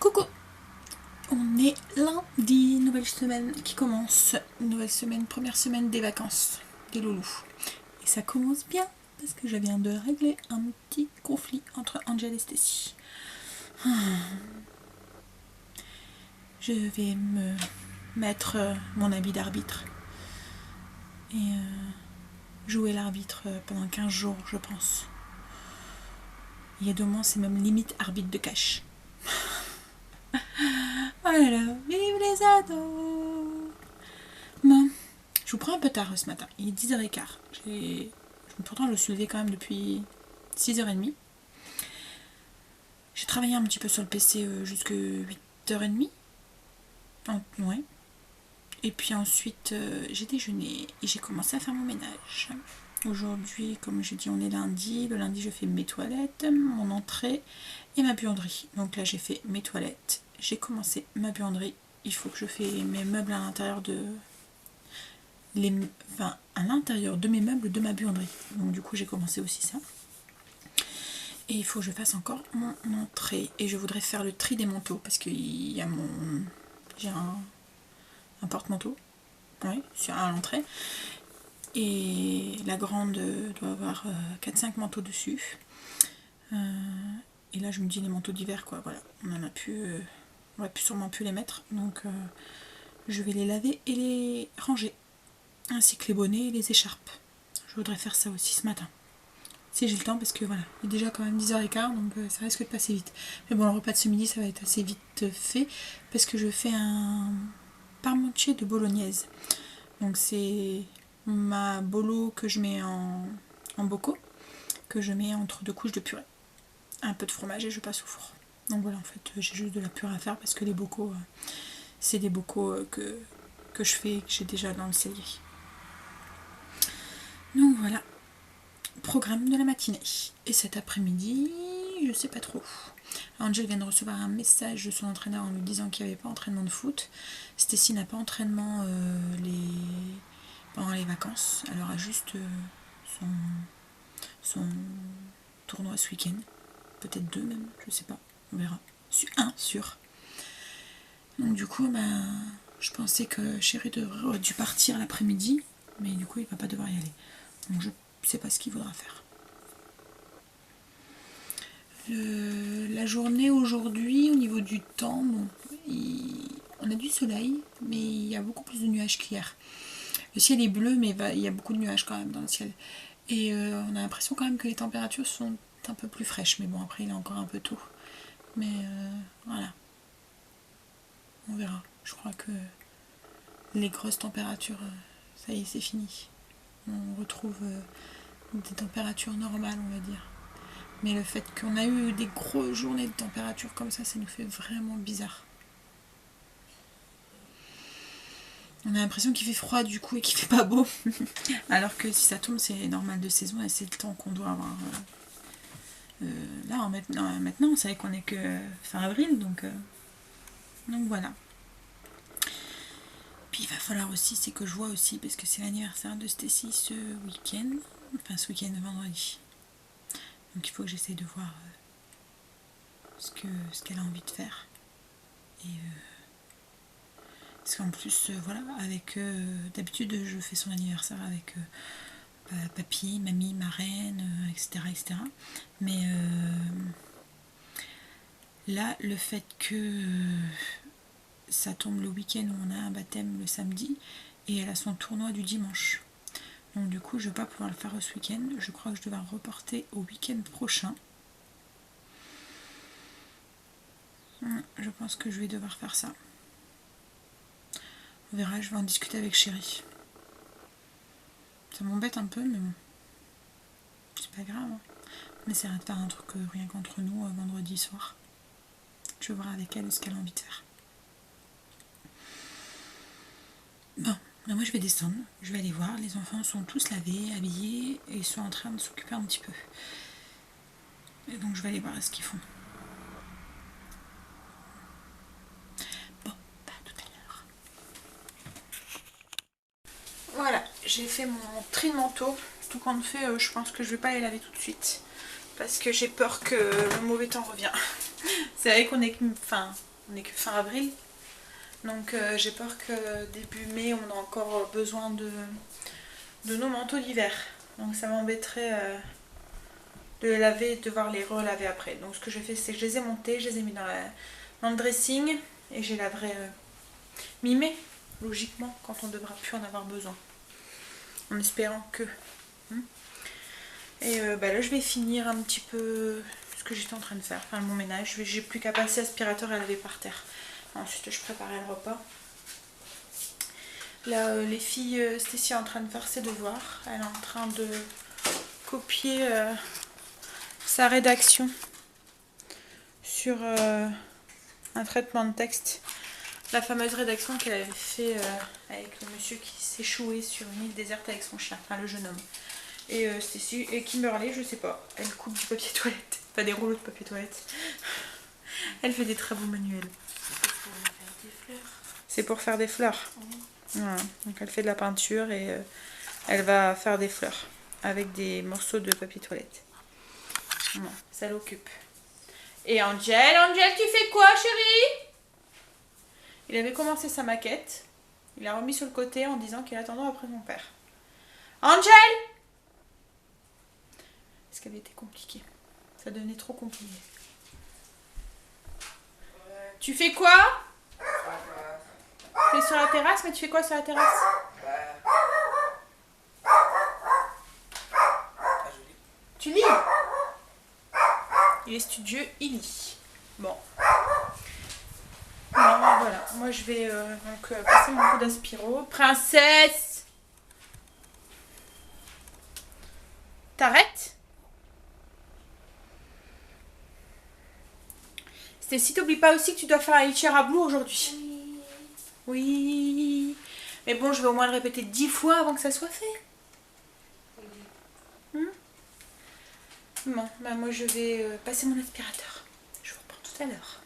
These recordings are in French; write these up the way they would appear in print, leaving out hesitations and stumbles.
Coucou, on est lundi, nouvelle semaine qui commence, nouvelle semaine, première semaine des vacances des loulous. Et ça commence bien parce que je viens de régler un petit conflit entre Angel et Stacy. Je vais me mettre mon habit d'arbitre et jouer l'arbitre pendant 15 jours, je pense. Il y a 2 mois, c'est même limite arbitre de cash. Voilà, vive les ados. Bon, je vous prends un peu tard ce matin, il est 10h15. Pourtant, je me suis levée quand même depuis 6h30. J'ai travaillé un petit peu sur le PC jusqu'à 8h30. Ouais. Et puis ensuite, j'ai déjeuné et j'ai commencé à faire mon ménage. Aujourd'hui, comme j'ai dit, on est lundi. Le lundi, je fais mes toilettes, mon entrée et ma buanderie. Donc là, j'ai fait mes toilettes. J'ai commencé ma buanderie. Il faut que je fasse mes meubles à l'intérieur de... à l'intérieur de mes meubles de ma buanderie. Donc du coup, j'ai commencé aussi ça. Et il faut que je fasse encore mon entrée. Et je voudrais faire le tri des manteaux parce qu'il y a j'ai un porte-manteau. Oui, à l'entrée. Et la grande doit avoir 4-5 manteaux dessus. Et là, je me dis les manteaux d'hiver, quoi. Voilà, on en a plus. On va sûrement plus les mettre. Donc, je vais les laver et les ranger. Ainsi que les bonnets et les écharpes. Je voudrais faire ça aussi ce matin. Si j'ai le temps, parce que voilà, il est déjà quand même 10h15, donc ça risque de passer vite. Mais bon, le repas de ce midi, ça va être assez vite fait, parce que je fais un parmentier de bolognaise. Donc c'est ma bolo que je mets en bocaux, que je mets entre 2 couches de purée. Un peu de fromage et je passe au four. Donc voilà, en fait, j'ai juste de la purée à faire, parce que les bocaux, c'est des bocaux que je fais, que j'ai déjà dans le cellier. Donc voilà. Programme de la matinée. Et cet après-midi, je sais pas trop. Angel vient de recevoir un message de son entraîneur en lui disant qu'il n'y avait pas entraînement de foot. Stacy n'a pas entraînement pendant les vacances. Elle aura juste son tournoi ce week-end. Peut-être 2 même, je sais pas. On verra. Un sûr. Donc du coup, je pensais que Chéri aurait dû partir l'après-midi. Mais du coup, il va pas devoir y aller. Donc je sais pas ce qu'il voudra faire. La journée aujourd'hui, au niveau du temps, bon, on a du soleil, mais il y a beaucoup plus de nuages qu'hier. Le ciel est bleu, mais il y a beaucoup de nuages quand même dans le ciel. Et on a l'impression quand même que les températures sont un peu plus fraîches. Mais bon, après, il est encore un peu tôt. Mais voilà. On verra. Je crois que les grosses températures, ça y est, c'est fini. On retrouve des températures normales, on va dire. Mais le fait qu'on a eu des grosses journées de température comme ça nous fait vraiment bizarre. On a l'impression qu'il fait froid du coup et qu'il fait pas beau. Alors que si ça tombe, c'est normal de saison et c'est le temps qu'on doit avoir. Là, maintenant, on savait qu'on est que fin avril, donc voilà. Puis il va falloir aussi, c'est que je vois aussi, parce que c'est l'anniversaire de Stacy ce week-end, enfin ce week-end vendredi. Donc il faut que j'essaye de voir ce qu'elle a envie de faire. Et parce qu'en plus, voilà, avec d'habitude je fais son anniversaire avec papy, mamie, marraine, etc. Mais là, le fait que ça tombe le week-end où on a un baptême le samedi et elle a son tournoi du dimanche. Donc du coup, je vais pas pouvoir le faire ce week-end. Je crois que je devais reporter au week-end prochain. Je pense que je vais devoir faire ça. On verra, je vais en discuter avec Chéri. Ça m'embête un peu, mais bon. C'est pas grave. On essaiera de faire un truc rien qu'entre nous vendredi soir. Je vais voir avec elle ce qu'elle a envie de faire. Bon, là, moi je vais descendre. Je vais aller voir. Les enfants sont tous lavés, habillés et ils sont en train de s'occuper un petit peu. Et donc je vais aller voir ce qu'ils font. Bon, à tout à l'heure. Voilà, j'ai fait mon tri de manteau. Tout compte fait, je pense que je vais pas les laver tout de suite. Parce que j'ai peur que le mauvais temps revienne. C'est vrai qu'on est... Enfin, On n'est que fin avril. Donc j'ai peur que début mai, on a encore besoin de nos manteaux d'hiver. Donc ça m'embêterait de les laver et de devoir les relaver après. Donc ce que j'ai fait, c'est que je les ai montés, je les ai mis dans le dressing et je les laverai mi-mai, logiquement, quand on ne devra plus en avoir besoin. En espérant que... Et là je vais finir un petit peu ce que j'étais en train de faire, enfin mon ménage. J'ai plus qu'à passer aspirateur et à laver par terre. Ensuite je préparais le repas. Là les filles, Stécie est en train de faire ses devoirs. Elle est en train de copier sa rédaction sur un traitement de texte. La fameuse rédaction qu'elle avait fait avec le monsieur qui s'échouait sur une île déserte avec son chien, enfin le jeune homme. Et Kimberly, je sais pas, elle coupe du papier toilette, pas des rouleaux de papier toilette. Elle fait des très beaux manuels. C'est pour faire des fleurs. Voilà. Donc elle fait de la peinture et elle va faire des fleurs avec des morceaux de papier toilette. Voilà, ça l'occupe. Et Angel, tu fais quoi chérie? Il avait commencé sa maquette, il l'a remis sur le côté en disant qu'il attendait après son père. Angel! Ce qui avait été compliqué. Ça devenait trop compliqué. Tu fais quoi? Tu es sur la terrasse, mais tu fais quoi sur la terrasse? Tu lis? Il est studieux, il lit. Bon. Alors, voilà, moi je vais passer mon coup d'aspiro. Princesse! T'arrêtes? Stécie, t'oublies pas aussi que tu dois faire un litchi à Blue aujourd'hui. Oui. Mais bon, je vais au moins le répéter 10 fois avant que ça soit fait. Bon, bah moi je vais passer mon aspirateur. Je vous reprends tout à l'heure.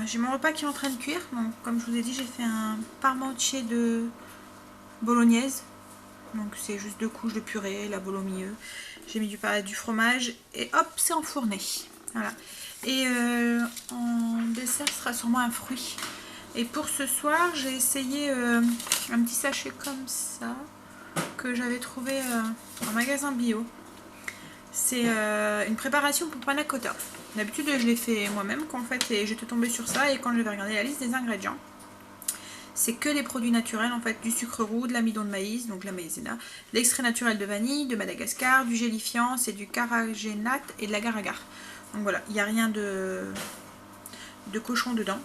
J'ai mon repas qui est en train de cuire. Donc, comme je vous ai dit, j'ai fait un parmentier de bolognaise. Donc c'est juste 2 couches de purée, la bolo au milieu. J'ai mis du fromage et hop, c'est enfourné. Voilà. Et en dessert, ce sera sûrement un fruit. Et pour ce soir, j'ai essayé un petit sachet comme ça que j'avais trouvé en magasin bio. C'est une préparation pour panna cotta. D'habitude, je l'ai fait moi-même en fait, et j'étais tombée sur ça. Et quand je vais regarder la liste des ingrédients, c'est que des produits naturels en fait, du sucre roux, de l'amidon de maïs, donc la maïzena, de l'extrait naturel de vanille, de Madagascar, du gélifiant, c'est du carragénate et de l'agar-agar. Donc voilà, il n'y a rien de cochon dedans.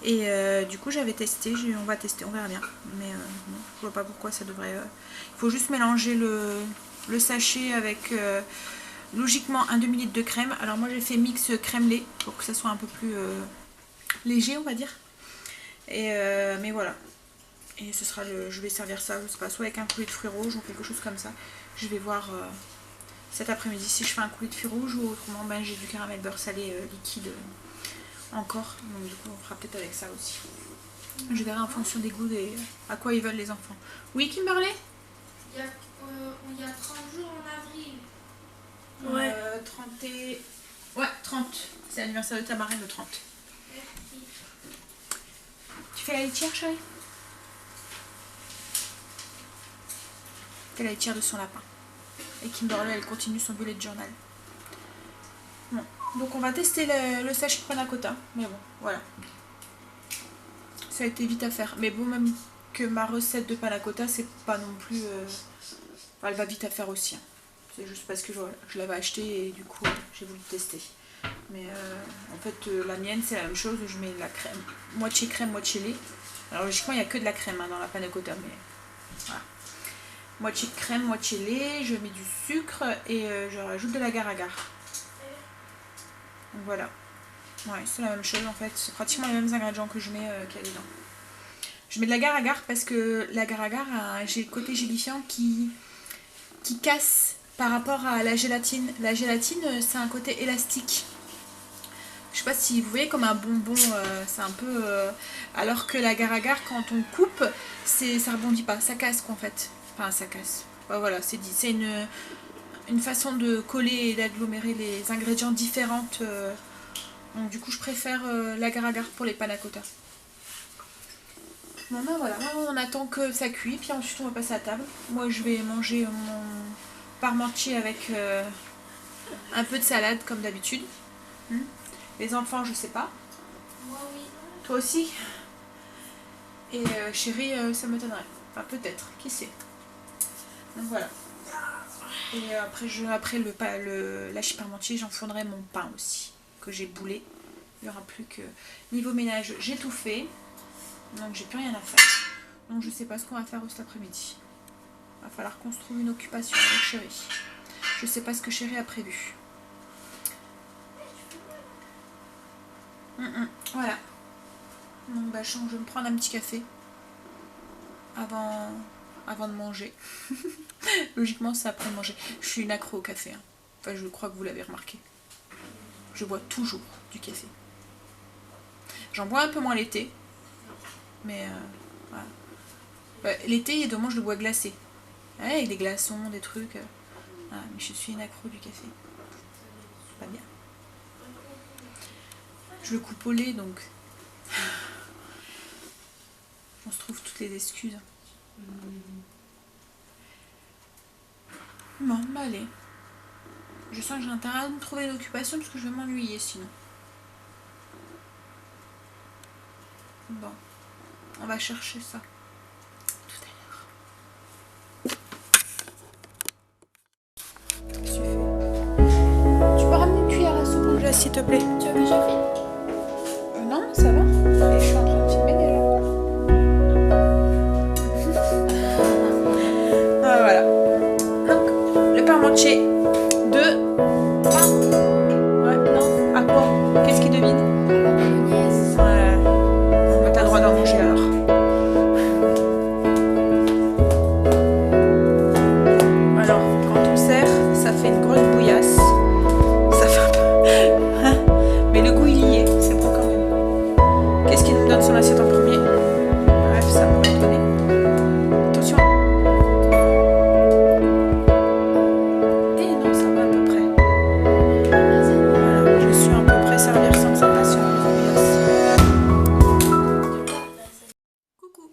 Et du coup j'avais testé, on va tester, on verra bien. Mais bon, je vois pas pourquoi ça devrait... Il faut juste mélanger le sachet avec logiquement un demi-litre de crème. Alors moi j'ai fait mix crème lait pour que ça soit un peu plus léger on va dire. Et mais voilà. Et ce sera je vais servir ça, je sais pas, soit avec un coulis de fruits rouges ou quelque chose comme ça. Je vais voir cet après-midi si je fais un coulis de fruits rouges ou autrement ben, j'ai du caramel beurre salé liquide encore. Donc du coup on fera peut-être avec ça aussi. Je verrai en fonction des goûts à quoi ils veulent les enfants. Oui Kimberley? Il y a 30 jours en avril. Ouais. 30 et... Ouais, 30. C'est l'anniversaire de ta marraine le 30. Merci. Tu fais la litière, chérie? Fais la litière de son lapin. Et Kimberley, elle continue son bullet journal. Bon. Donc on va tester le sachet de panna cotta. Mais bon, voilà. Ça a été vite à faire. Mais bon, même que ma recette de panna cotta, c'est pas non plus... elle va vite à faire aussi. Hein. C'est juste parce que je l'avais acheté et du coup, j'ai voulu tester. Mais en fait, la mienne, c'est la même chose. Je mets la crème, moitié lait. Alors logiquement, il n'y a que de la crème hein, dans la panna cotta. Mais voilà. Moitié crème, moitié lait. Je mets du sucre et je rajoute de l'agar-agar. Donc voilà. Ouais, c'est la même chose en fait. C'est pratiquement les mêmes ingrédients que je mets qu'il y a dedans. Je mets de l'agar-agar parce que l'agar-agar a le côté gélifiant qui casse par rapport à la gélatine. La gélatine, c'est un côté élastique. Je sais pas si vous voyez comme un bonbon, c'est un peu... alors que l'agar-agar, quand on coupe, ça rebondit pas, ça casse en fait. Enfin, ça casse. Ouais, voilà, c'est dit. C'est une façon de coller et d'agglomérer les ingrédients différentes. Donc du coup, je préfère l'agar-agar pour les panna cotta. Bon ben voilà, on attend que ça cuit, puis ensuite on va passer à table. Moi je vais manger mon parmentier avec un peu de salade comme d'habitude. Les enfants je sais pas. Moi oui. Toi aussi. Et chérie ça m'étonnerait. Enfin peut-être, qui sait. Donc voilà. Et après l'hachis parmentier j'enfournerai mon pain aussi, que j'ai boulé. Il n'y aura plus que... Niveau ménage, j'ai tout fait. Donc j'ai plus rien à faire. Donc je sais pas ce qu'on va faire cet après-midi. Va falloir qu'on se trouve une occupation avec chérie. Je sais pas ce que chérie a prévu. Voilà. Donc bah je vais me prendre un petit café avant de manger. Logiquement c'est après manger. Je suis une accro au café. Hein. Enfin je crois que vous l'avez remarqué. Je bois toujours du café. J'en bois un peu moins l'été. Mais voilà. L'été, dommage, je le bois glacé. Ouais, avec des glaçons, des trucs. Voilà, mais je suis une accro du café. Pas bien. Je le coupe au lait, donc... On se trouve toutes les excuses. Bon, bah allez. Je sens que j'ai intérêt à me trouver une occupation parce que je vais m'ennuyer sinon. Bon. On va chercher ça tout à l'heure. Qu'est-ce que tu fais? Tu peux ramener une cuillère à soupe ou là, s'il te plaît? Tu as déjà fait? Non, ça va. Et je suis en train de filmer déjà. Ah, voilà. Donc, le parmentier de... Ah. Ouais, non. À quoi? Qu'est-ce qu'il devine? La mayonnaise. Ouais. Bah, t'as le droit d'en manger alors. Alors, quand on sert, ça fait une grosse bouillasse. Ça fait un peu... Hein? Mais le goût, il y est. C'est bon quand même. Qu'est-ce qu'il nous donne son assiette en premier? Bref, ça pourrait donner. Attention. Et non, ça va à peu près. Voilà, je suis à peu près servir sans que ça passe sur la bouillasse. Coucou.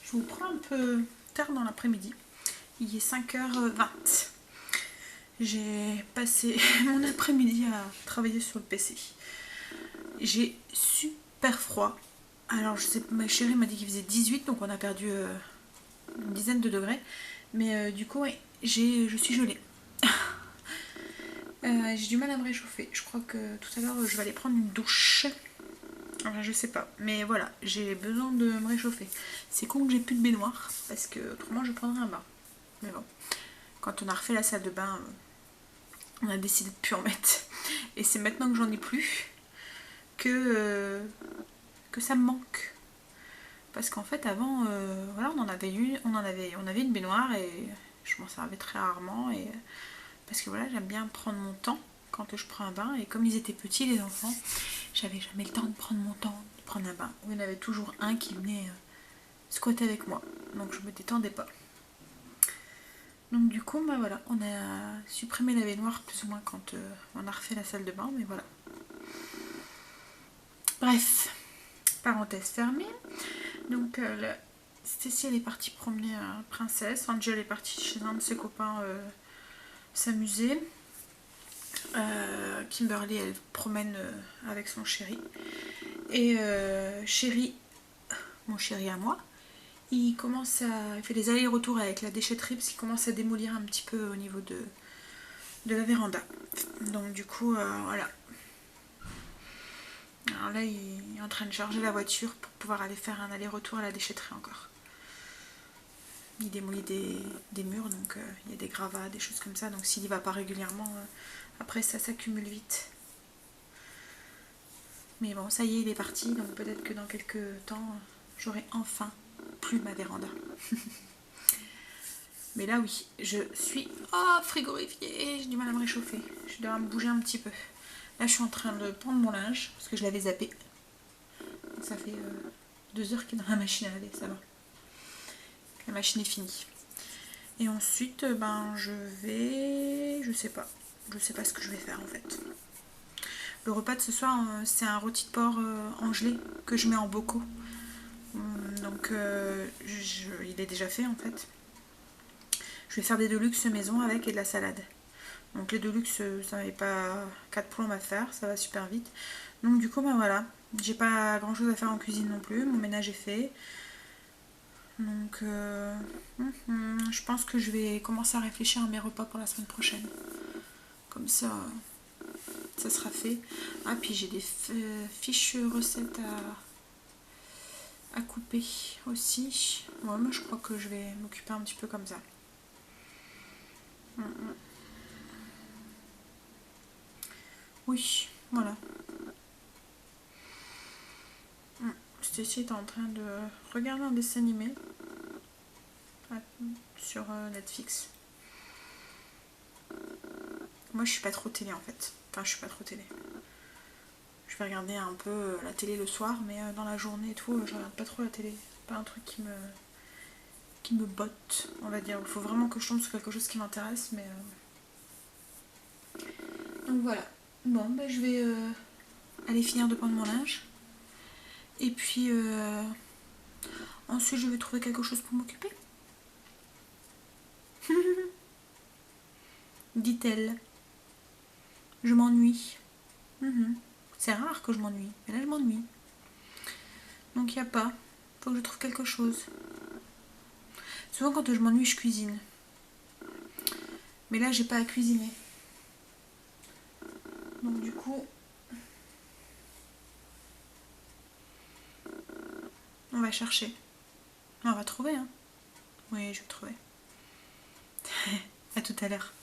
Je vous prends un peu tard dans l'après-midi. Il est 5h20. J'ai passé mon après-midi à travailler sur le PC. J'ai super froid. Alors je sais, ma chérie m'a dit qu'il faisait 18, donc on a perdu une dizaine de degrés. Mais du coup, ouais, je suis gelée. J'ai du mal à me réchauffer. Je crois que tout à l'heure, je vais aller prendre une douche. Enfin, je sais pas. Mais voilà, j'ai besoin de me réchauffer. C'est con que j'ai plus de baignoire, parce que autrement, je prendrais un bain. Mais bon, quand on a refait la salle de bain, on a décidé de plus en mettre. Et c'est maintenant que j'en ai plus que ça me manque. Parce qu'en fait avant, voilà, on avait une baignoire et je m'en servais très rarement. Et parce que voilà, j'aime bien prendre mon temps quand je prends un bain. Et comme ils étaient petits les enfants, j'avais jamais le temps de prendre mon temps, de prendre un bain. Il y en avait toujours un qui venait squatter avec moi. Donc je me détendais pas. Donc du coup, bah voilà, on a supprimé la baignoire plus ou moins quand on a refait la salle de bain, mais voilà. Bref, parenthèse fermée. Donc Stacy elle est partie promener Princesse, Angel est partie chez un de ses copains s'amuser. Kimberly elle promène avec son chéri. Et chéri, mon chéri à moi, il fait des allers-retours avec la déchetterie parce qu'il commence à démolir un petit peu au niveau de la véranda. Donc du coup, voilà. Alors là, il est en train de charger la voiture pour pouvoir aller faire un aller-retour à la déchetterie encore. Il démolit des murs, donc il y a des gravats, des choses comme ça. Donc s'il y va pas régulièrement, après ça s'accumule vite. Mais bon, ça y est, il est parti. Donc peut-être que dans quelques temps, j'aurai enfin plus ma véranda. Mais là oui, je suis frigorifiée, j'ai du mal à me réchauffer. Je dois me bouger un petit peu. Là je suis en train de prendre mon linge parce que je l'avais zappé. Ça fait 2 heures qu'il est dans la machine à laver, ça va. La machine est finie. Et ensuite je sais pas ce que je vais faire en fait. Le repas de ce soir c'est un rôti de porc en gelée que je mets en bocaux. Donc il est déjà fait en fait. Je vais faire des deluxe maison avec et de la salade. Donc les deluxe ça n'avait pas 4 plombs à faire, ça va super vite. Donc du coup voilà, j'ai pas grand chose à faire en cuisine non plus, mon ménage est fait. Donc je pense que je vais commencer à réfléchir à mes repas pour la semaine prochaine. Comme ça sera fait. Ah puis j'ai des fiches recettes à couper aussi. Ouais, moi je crois que je vais m'occuper un petit peu comme ça. Oui, voilà. Stacy est en train de regarder un dessin animé sur Netflix. Moi je suis pas trop télé en fait. Enfin je suis pas trop télé. Je vais regarder un peu la télé le soir, mais dans la journée et tout, je regarde pas trop la télé. C'est pas un truc qui me botte, on va dire. Il faut vraiment que je tombe sur quelque chose qui m'intéresse, mais... Donc voilà. Bon, je vais aller finir de prendre mon linge. Et puis, ensuite, je vais trouver quelque chose pour m'occuper. Dit-elle. Je m'ennuie. C'est rare que je m'ennuie, mais là, je m'ennuie. Donc, il n'y a pas. Faut que je trouve quelque chose. Souvent, quand je m'ennuie, je cuisine. Mais là, j'ai pas à cuisiner. Donc, du coup... On va chercher. On va trouver, hein. Oui, je vais trouver. À tout à l'heure.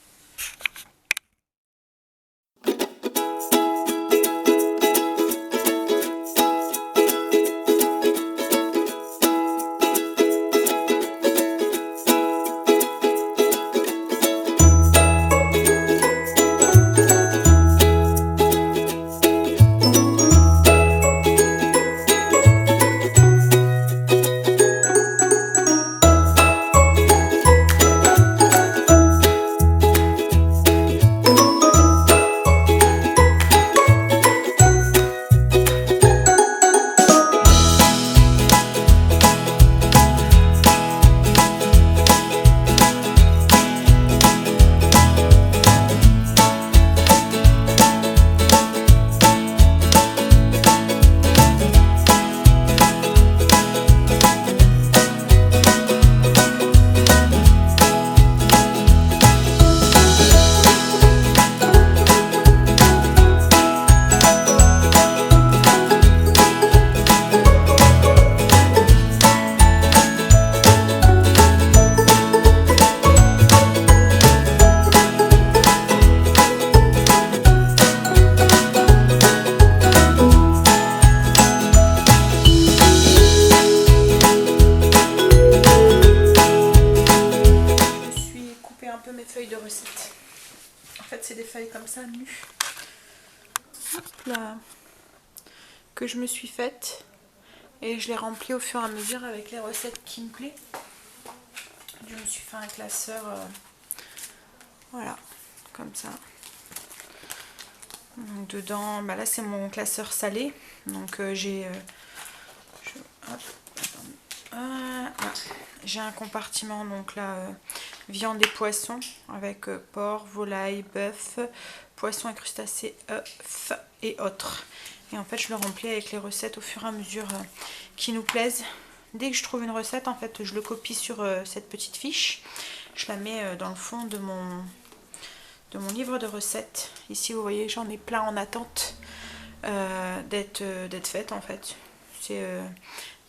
là, que je me suis faite. Et je les remplis au fur et à mesure avec les recettes qui me plaisent. Je me suis fait un classeur, voilà, comme ça. Donc dedans, bah là c'est mon classeur salé. Donc j'ai un compartiment, donc là, viande et poisson, avec porc, volaille, bœuf, poisson et crustacés, œufs et autres. Et en fait je le remplis avec les recettes au fur et à mesure qui nous plaisent. Dès que je trouve une recette, en fait je le copie sur cette petite fiche. Je la mets dans le fond de mon livre de recettes. Ici vous voyez, j'en ai plein en attente d'être faites en fait. C'est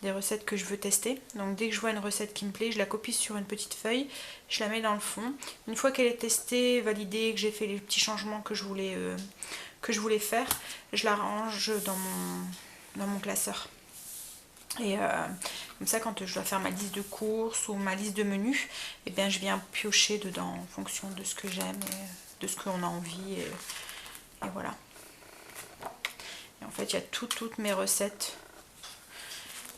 des recettes que je veux tester. Donc dès que je vois une recette qui me plaît, je la copie sur une petite feuille, je la mets dans le fond. Une fois qu'elle est testée, validée, que j'ai fait les petits changements que je voulais faire, je la range dans mon classeur. Et comme ça, quand je dois faire ma liste de courses ou ma liste de menus, et bien je viens piocher dedans en fonction de ce que j'aime et de ce qu'on a envie. Et voilà. Et en fait, il y a toutes mes recettes.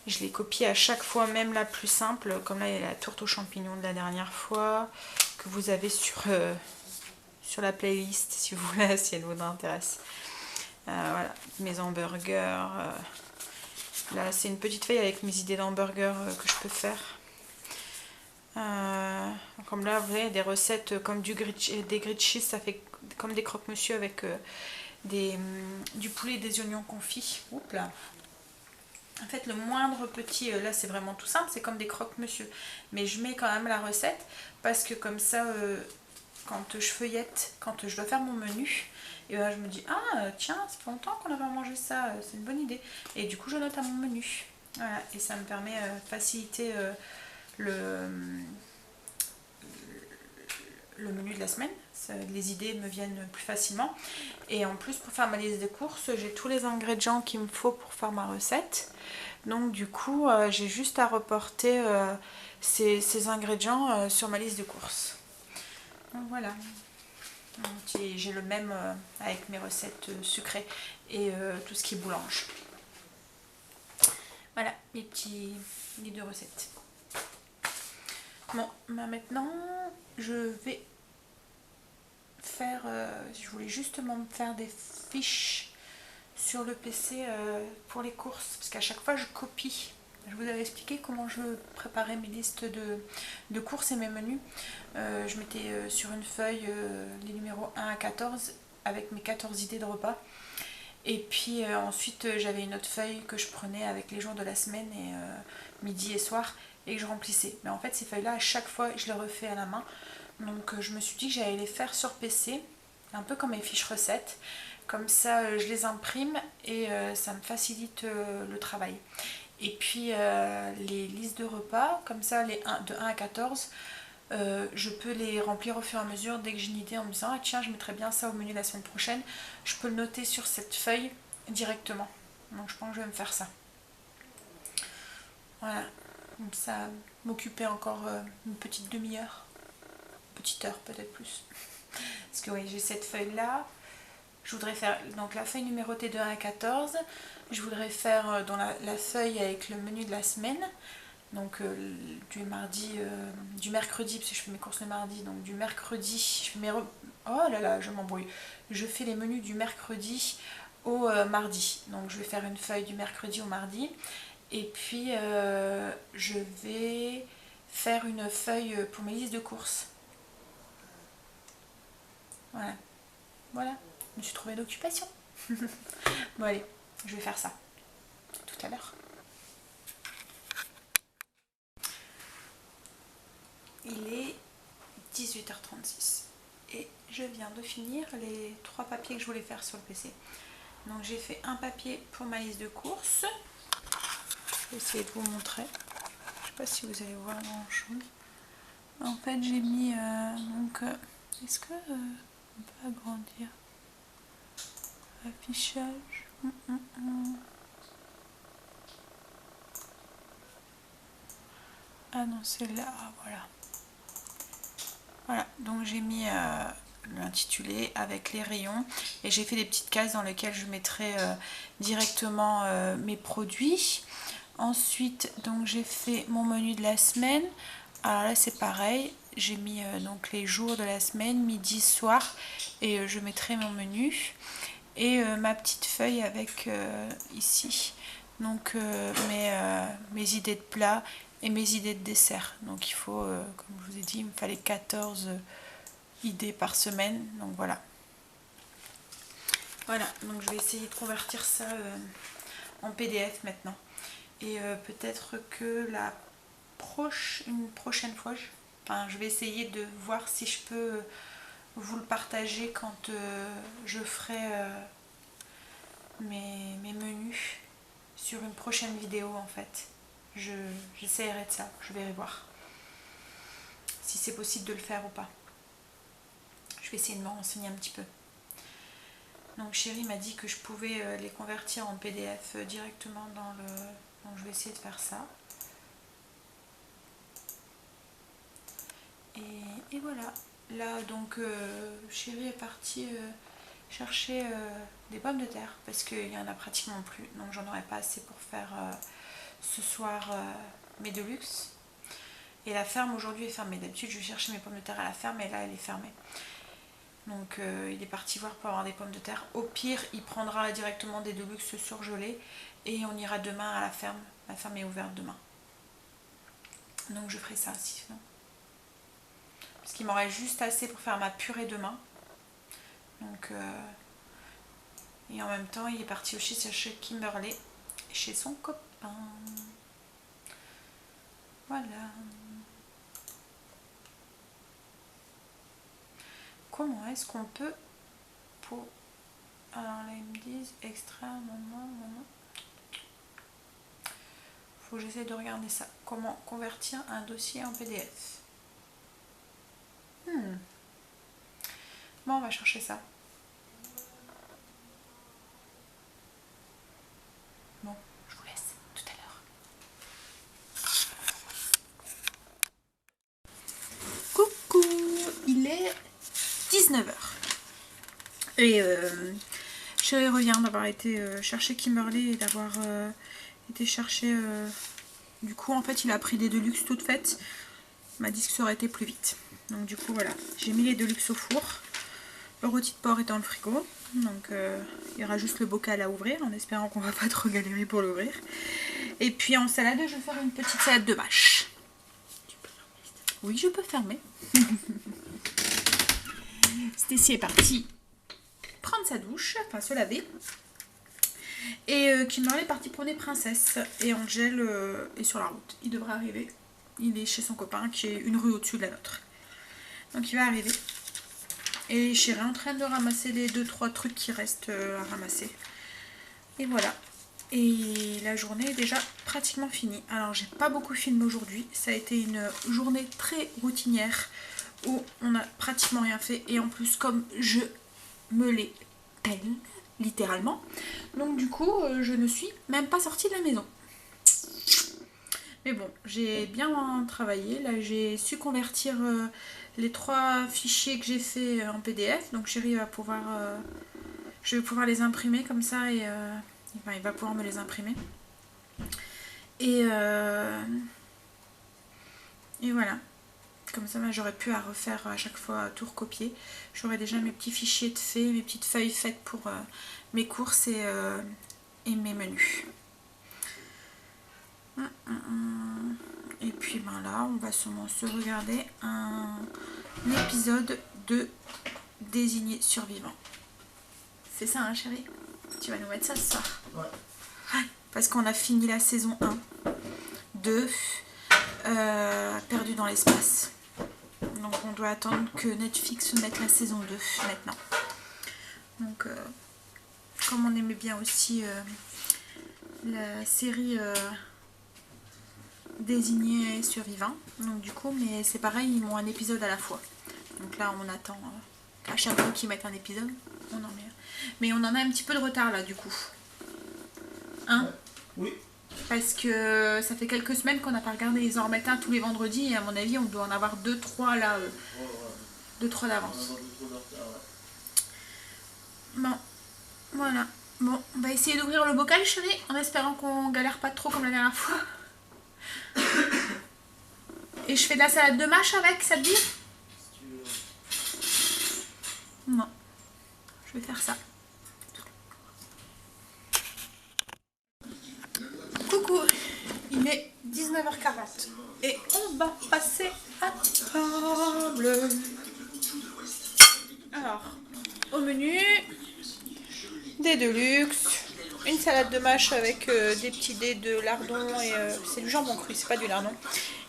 Je les copie à chaque fois, même la plus simple, comme là il y a la tourte aux champignons de la dernière fois, que vous avez sur la playlist si vous voulez, si elle vous intéresse. Voilà, mes hamburgers. Là c'est une petite feuille avec mes idées d'hamburgers que je peux faire. Comme là vous voyez des recettes comme des grilled cheese, ça fait comme des croque-monsieur avec du poulet et des oignons confits. Oups là. En fait, le moindre petit, là c'est vraiment tout simple, c'est comme des croque-monsieur. Mais je mets quand même la recette parce que comme ça, quand je feuillette, quand je dois faire mon menu, et ben, je me dis, ah tiens, ça fait longtemps qu'on n'a pas mangé ça, c'est une bonne idée. Et du coup, je note à mon menu. Voilà, et ça me permet de faciliter le menu de la semaine. Les idées me viennent plus facilement. Et en plus, pour faire ma liste de courses, j'ai tous les ingrédients qu'il me faut pour faire ma recette. Donc du coup, j'ai juste à reporter ces ingrédients sur ma liste de courses. Donc voilà. J'ai le même avec mes recettes sucrées et tout ce qui est boulange. Voilà, mes petits livres de recettes. Bon, bah maintenant, je vais faire... je voulais justement me faire des fiches sur le PC pour les courses, parce qu'à chaque fois je copie. Je vous avais expliqué comment je préparais mes listes de courses et mes menus. Je mettais sur une feuille les numéros 1 à 14 avec mes 14 idées de repas. Et puis ensuite j'avais une autre feuille que je prenais avec les jours de la semaine et midi et soir et que je remplissais. Mais en fait ces feuilles là à chaque fois je les refais à la main. Donc je me suis dit que j'allais les faire sur PC, un peu comme mes fiches recettes. Comme ça je les imprime et ça me facilite le travail. Et puis les listes de repas, comme ça de 1 à 14, je peux les remplir au fur et à mesure dès que j'ai une idée en me disant ah tiens je mettrais bien ça au menu la semaine prochaine. Je peux le noter sur cette feuille directement. Donc je pense que je vais me faire ça. Voilà, comme ça m'occuper encore une petite demi-heure, une petite heure peut-être plus. Parce que oui j'ai cette feuille là. Je voudrais faire donc la feuille numérotée de 1 à 14. Je voudrais faire dans la feuille avec le menu de la semaine. Donc du mercredi, parce que je fais mes courses le mardi. Donc du mercredi, je fais mes... Oh là là, je m'embrouille. Je fais les menus du mercredi au mardi. Donc je vais faire une feuille du mercredi au mardi. Et puis je vais faire une feuille pour mes listes de courses. Voilà. Voilà. Je me suis trouvé d'occupation. Bon allez, je vais faire ça tout à l'heure. Il est 18h36 et je viens de finir les 3 papiers que je voulais faire sur le PC. Donc j'ai fait un papier pour ma liste de courses. Je vais essayer de vous montrer. Je ne sais pas si vous allez voir grand chose. En fait j'ai mis est-ce que on peut agrandir affichage. Ah non c'est là, voilà. Voilà, donc j'ai mis l'intitulé avec les rayons. Et j'ai fait des petites cases dans lesquelles je mettrai directement mes produits. Ensuite, donc j'ai fait mon menu de la semaine. Alors là, c'est pareil. J'ai mis donc les jours de la semaine, midi, soir. Et je mettrai mon menu. Et ma petite feuille avec ici. Donc mes idées de plats et mes idées de dessert. Donc il faut, comme je vous ai dit, il me fallait 14 idées par semaine. Donc voilà. Voilà, donc je vais essayer de convertir ça en PDF maintenant. Et peut-être que une prochaine fois, je vais essayer de voir si je peux vous le partager quand je ferai mes menus sur une prochaine vidéo en fait. J'essaierai de ça, je vais voir si c'est possible de le faire ou pas. Je vais essayer de me renseigner un petit peu. Donc Chérie m'a dit que je pouvais les convertir en PDF directement dans le... Donc je vais essayer de faire ça. Et voilà. Là donc Chérie est partie chercher des pommes de terre parce qu'il n'y en a pratiquement plus. Donc j'en aurais pas assez pour faire ce soir mes deluxe. Et la ferme aujourd'hui est fermée. D'habitude je vais chercher mes pommes de terre à la ferme et là elle est fermée. Donc il est parti voir pour avoir des pommes de terre. Au pire, il prendra directement des deluxe surgelés et on ira demain à la ferme. La ferme est ouverte demain. Donc je ferai ça sinon. Parce qu'il m'aurait juste assez pour faire ma purée demain. Donc et en même temps, il est parti aussi chez Kimberley, chez son copain. Voilà. Comment est-ce qu'on peut pour... Alors là ils me disent extrait, maman. Faut que j'essaie de regarder ça. Comment convertir un dossier en PDF. Bon, on va chercher ça. Bon, je vous laisse tout à l'heure. Coucou, il est 19h. Et Chérie revient d'avoir été chercher Kimberley et d'avoir été chercher... Du coup, en fait, il a pris des deluxe toutes faites. Il m'a dit que ça aurait été plus vite. Donc du coup, voilà. J'ai mis les deluxe au four. Le rôti de porc est dans le frigo. Donc il y aura juste le bocal à ouvrir en espérant qu'on va pas trop galérer pour l'ouvrir. Et puis en salade, je vais faire une petite salade de mâche. Oui, je peux fermer. Stécie est partie prendre sa douche, enfin se laver. Et Kimberley est parti prôner Princesse. Et Angèle est sur la route. Il devrait arriver. Il est chez son copain qui est une rue au-dessus de la nôtre. Donc il va arriver. Et Chérie est en train de ramasser les 2-3 trucs qui restent à ramasser. Et voilà. Et la journée est déjà pratiquement finie. Alors j'ai pas beaucoup filmé aujourd'hui. Ça a été une journée très routinière où on a pratiquement rien fait. Et en plus comme je me les pèle, littéralement. Donc du coup je ne suis même pas sortie de la maison. Mais bon, j'ai bien travaillé. Là j'ai su convertir les 3 fichiers que j'ai fait en PDF. Donc Chérie va pouvoir... je vais pouvoir les imprimer comme ça et... Enfin, il va pouvoir me les imprimer. Et voilà. Comme ça, j'aurais pu à refaire à chaque fois tout recopier. J'aurais déjà mes petits fichiers de fait, mes petites feuilles faites pour mes courses et mes menus. Et puis ben là, on va sûrement se regarder un épisode de Désigné survivant. C'est ça, hein, chérie? Tu vas nous mettre ça ce soir? Ouais. Parce qu'on a fini la saison 1 de Perdu dans l'espace. Donc on doit attendre que Netflix mette la saison 2 maintenant. Donc comme on aimait bien aussi la série Désigné survivant. Donc du coup, mais c'est pareil, ils m'ont un épisode à la fois. Donc là on attend à chaque fois qu'ils mettent un épisode, on en met un. Mais on en a un petit peu de retard là du coup. Hein? Oui. Parce que ça fait quelques semaines qu'on n'a pas regardé, ils en remettent un tous les vendredis et à mon avis on doit en avoir 2-3 là. 2-3 d'avance. Bon, voilà. Bon, on va essayer d'ouvrir le bocal, chérie, en espérant qu'on galère pas trop comme la dernière fois. Et je fais de la salade de mâche avec, ça te dit? Non, je vais faire ça. Coucou, il est 19h40 et on va passer à table. Alors, au menu, des Deluxe, une salade de mâche avec des petits dés de lardon et c'est du jambon cru, c'est pas du lardon,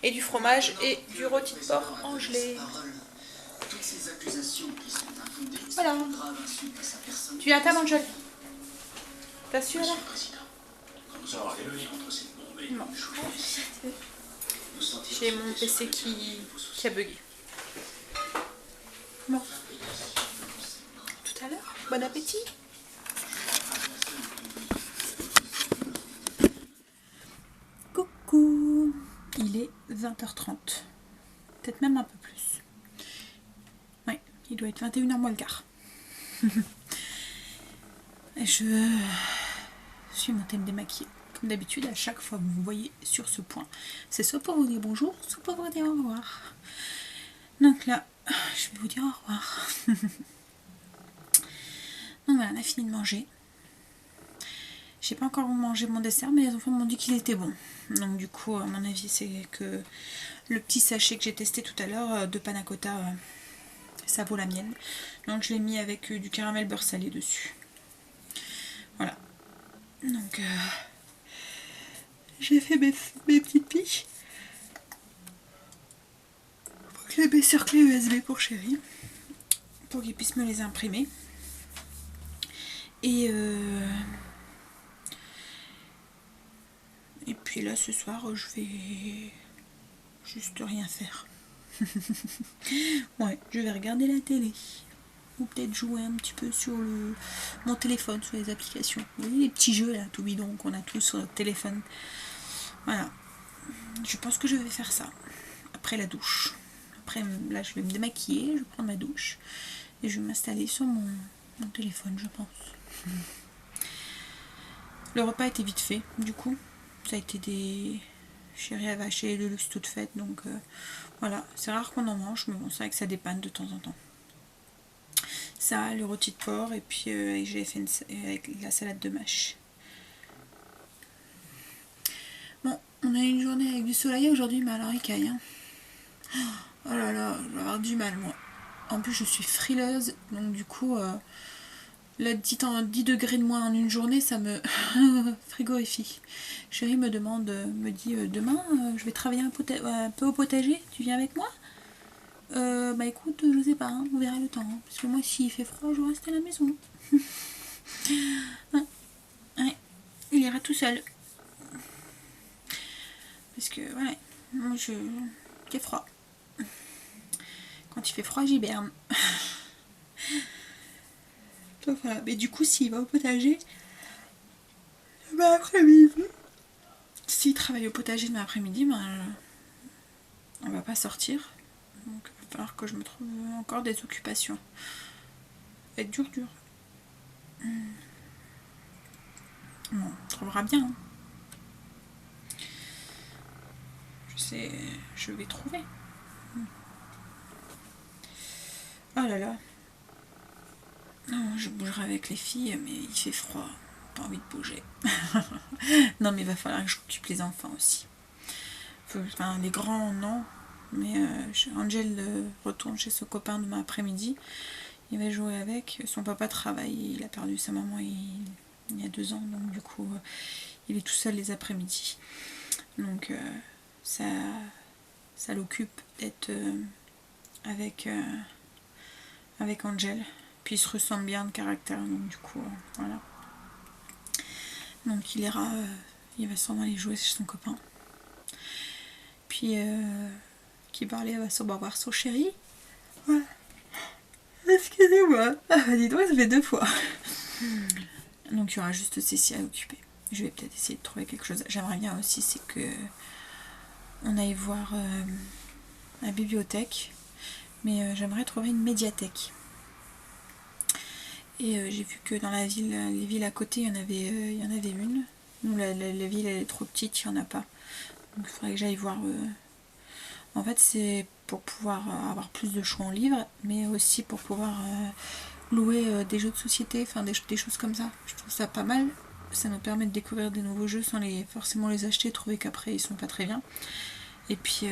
et du fromage et du rôti de porc en gelée. Voilà. Tu viens à table, Angel? T'as su alors? Non. J'ai mon PC qui a bugué. Bon. Tout à l'heure. Bon appétit. Coucou. Il est 20h30. Peut-être même un peu plus. Ouais, il doit être 21h moins le quart. Je suis montée me démaquiller. Comme d'habitude, à chaque fois que vous me voyez sur ce point, c'est soit pour vous dire bonjour, soit pour vous dire au revoir. Donc là, je vais vous dire au revoir. Donc voilà, on a fini de manger. J'ai pas encore mangé mon dessert, mais les enfants m'ont dit qu'il était bon. Donc du coup, à mon avis, c'est que le petit sachet que j'ai testé tout à l'heure de panna cotta, ça vaut la mienne. Donc je l'ai mis avec du caramel beurre salé dessus. Voilà. Donc j'ai fait mes petites piches. Faut que je les mette sur clé USB pour chéri, pour qu'il puisse me les imprimer. Et puis là ce soir je vais juste rien faire. Ouais, je vais regarder la télé. Ou peut-être jouer un petit peu sur mon téléphone, sur les applications. Vous voyez les petits jeux là, tout bidon qu'on a tous sur notre téléphone. Voilà. Je pense que je vais faire ça. Après la douche. Après là je vais me démaquiller, je vais prendre ma douche. Et je vais m'installer sur mon téléphone, je pense. Le repas était vite fait, du coup. Ça a été des... Chérie avait acheté de luxe toute faite, donc voilà. C'est rare qu'on en mange, mais bon, c'est vrai que ça dépanne de temps en temps. Ça, le rôti de porc, et puis j'ai fait avec la salade de mâche. Bon, on a une journée avec du soleil aujourd'hui, mais alors il caille. Hein. Oh là là, je vais avoir du mal, moi. En plus, je suis frileuse, donc du coup, là, 10 degrés de moins en une journée, ça me frigorifie. Chérie me dit demain, je vais travailler un peu au potager, tu viens avec moi? Bah écoute, je sais pas, hein, on verra le temps. Hein, parce que moi, s'il fait froid, je reste à la maison. Ouais, il ira tout seul. Parce que, ouais, moi, j'ai froid. Quand il fait froid, j'hiberne. Donc voilà, mais du coup, s'il va au potager, demain après-midi, s'il travaille au potager demain après-midi, ben, on va pas sortir. Donc il va falloir que je me trouve encore des occupations. Ça va être dur. Bon, on trouvera bien. Hein. Je vais trouver. Oh là là. Non, je bougerai avec les filles, mais il fait froid. Pas envie de bouger. Non, mais il va falloir que j'occupe les enfants aussi. Enfin, les grands, non. Mais Angel retourne chez son copain demain après-midi. Il va jouer avec. Son papa travaille. Il a perdu sa maman il y a 2 ans. Donc du coup, il est tout seul les après-midi. Donc ça l'occupe d'être avec Angel. Puis il se ressemble bien de caractère. Donc du coup, voilà. Donc il va sûrement aller jouer chez son copain. Puis qui parlait va sûrement voir son chéri. Ouais. Excusez-moi. Ah, dis donc, ça fait 2 fois. Donc il y aura juste Cécile à occuper. Je vais peut-être essayer de trouver quelque chose. J'aimerais bien aussi, c'est que on aille voir la bibliothèque. Mais j'aimerais trouver une médiathèque. Et j'ai vu que dans la ville, les villes à côté, il y en avait une. Nous, la ville, elle est trop petite, il n'y en a pas. Donc il faudrait que j'aille voir. En fait, c'est pour pouvoir avoir plus de choix en livres, mais aussi pour pouvoir louer des jeux de société, enfin des choses comme ça. Je trouve ça pas mal. Ça nous permet de découvrir des nouveaux jeux sans forcément les acheter, trouver qu'après ils sont pas très bien. Et puis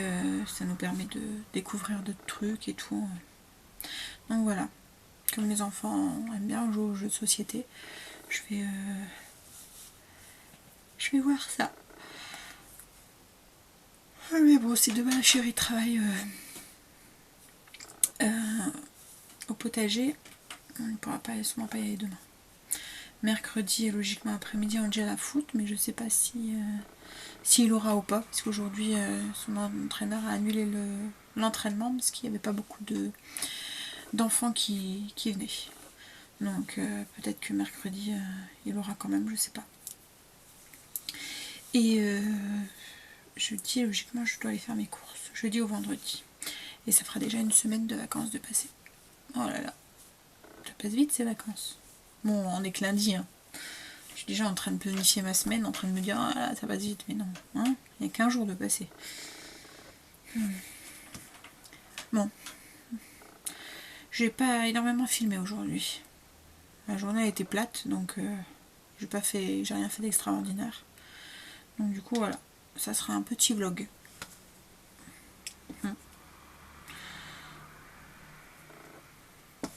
ça nous permet de découvrir d'autres trucs et tout. Donc voilà. Comme les enfants aiment bien jouer aux jeux de société, je vais voir ça. Mais bon, si demain la chérie travaille au potager, on ne pourra sûrement pas y aller demain. Mercredi, logiquement après-midi, on a déjà la foot, mais je sais pas s'il aura ou pas, parce qu'aujourd'hui son entraîneur a annulé l'entraînement parce qu'il n'y avait pas beaucoup d'enfants qui venaient. Donc peut-être que mercredi il aura quand même, je sais pas. Et jeudi, logiquement, je dois aller faire mes courses, jeudi au vendredi. Et ça fera déjà une semaine de vacances de passer. Oh là là, ça passe vite ces vacances. Bon, on est que lundi, hein. Je suis déjà en train de planifier ma semaine, en train de me dire, ah là, ça passe vite, mais non, hein, il n'y a qu'un jour de passer. Bon, j'ai pas énormément filmé aujourd'hui. La journée a été plate, donc j'ai rien fait d'extraordinaire. Donc du coup, voilà, ça sera un petit vlog.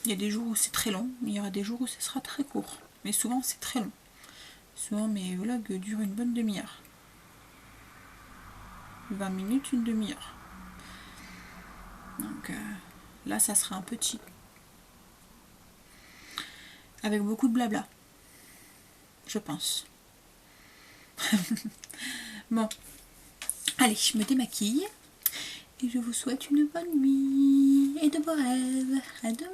Il y a des jours où c'est très long, il y aura des jours où ce sera très court. Mais souvent c'est très long. Souvent mes vlogs durent une bonne demi-heure. 20 minutes, une demi-heure. Donc là ça sera un petit. Avec beaucoup de blabla. Je pense. Bon. Allez, je me démaquille. Et je vous souhaite une bonne nuit et de beaux rêves. À demain.